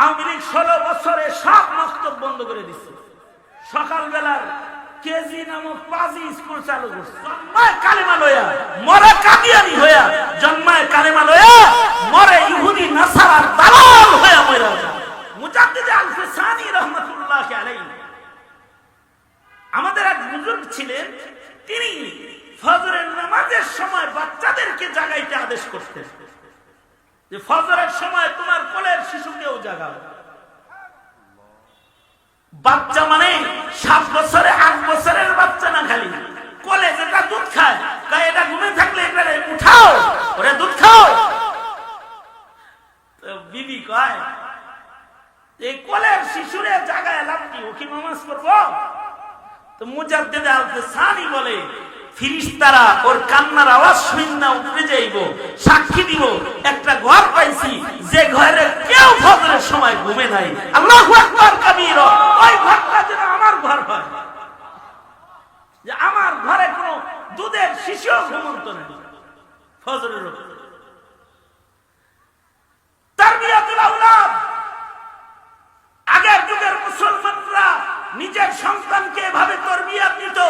আওয়ামী লীগ 16 বছরে সব মক্তব বন্ধ করে দিচ্ছে। সকালবেলার কেজি নামক পাজি স্কুল চালু করছে। জন্মায় কালেমা লয়া মরে কাদিয়ানি হইয়া, জন্মায় কালেমা লয়া মরে ইহুদি নাসারার দালাল হইয়া মরে যায়। মুজাদ্দিদ আল-ফিসানি রাহমাতুল্লাহ আলাইহি আমাদের এক বুজুর্গ ছিলেন, তিনি ফজরের নামাজের সময় বাচ্চাদেরকে জাগাইতে আদেশ করতেন যে ফজরের সময় তোমার কোলের শিশুকেও জাগাও। বাচ্চা মানে 7 বছরে 8 বছরের বাচ্চা না, খালি কোলে যেটা দুধ খায়, এটা ঘুমে থাকলে এটা উঠাও, ওরে দুধ খাও। তো বিবি কয় এই কোলের শিশুরে জাগায় লাভ কি, ও কি নামাজ পড়বো? তো মুজাদ্দিদ আল-ফিসানি বলে ফিরিস্তারা ওর কান্নার আওয়াজ শুনে উঠে যাইব, সাক্ষী দিব একটা ঘর পাইছি যে ঘরে কেউ ফজরের সময় ঘুমে নাই। আল্লাহু আকবার কাবীরা, ওই ঘরটা যেন আমার ঘর হয়, যে আমার ঘরে কোনো দুধের শিশুও ঘুমন্ত নেই ফজরের উপর। তারবিয়াতুল আওলাদ, আগের যুগের মুসলমানরা নিজের সন্তানকে এভাবে তরবিয়াত দিত।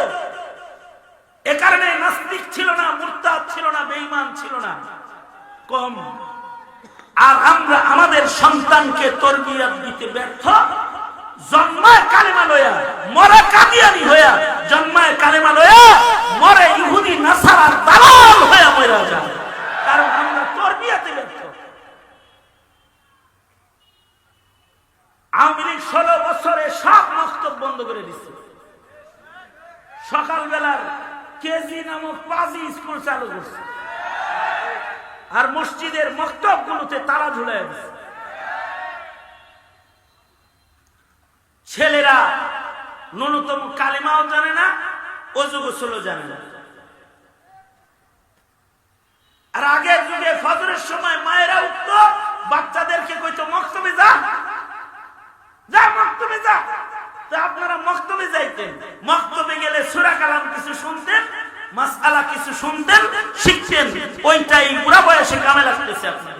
এ কারণে নাস্তিক ছিল না, মুরতাদ ছিল না, বেঈমান ছিল না, কম। আর আমরা আমাদের সন্তানকে তরবিয়াত দিতে ব্যর্থ। জন্মায় কালেমা লয়া মরে কাদিয়ানি হইয়া, জন্মায় কালেমা লয়া মরে ইহুদি নাসারার দালাল হইয়া মরে যায়, কারণ আমরা তরবিয়াতে ব্যর্থ। আওয়ামী লীগ 16 বছরে সব মক্তব বন্ধ করে দিচ্ছে। সকালবেলার কেজি নামক পাজি স্কুল চালু করছে, আর মসজিদের মক্তব গুলোতে তালা ঝুলাই দিচ্ছে। ছেলেরা ন্যূনতম কালেমাও জানে না, ওযু গোসলও জানে না। আর আগের যুগে ফজরের সময় মায়েরা উঠত, বাচ্চাদেরকে কইতো মক্তবে যা, যা মক্তবে যা। তো আপনারা মক্তবে যাইতেন, মক্তবে গেলে সূরা কালাম কিছু শুনতেন, মাসআলা কিছু শুনতেন, শিখতেন। ওইটাই বুড়া বয়সে কামে লাগতেছে আপনার।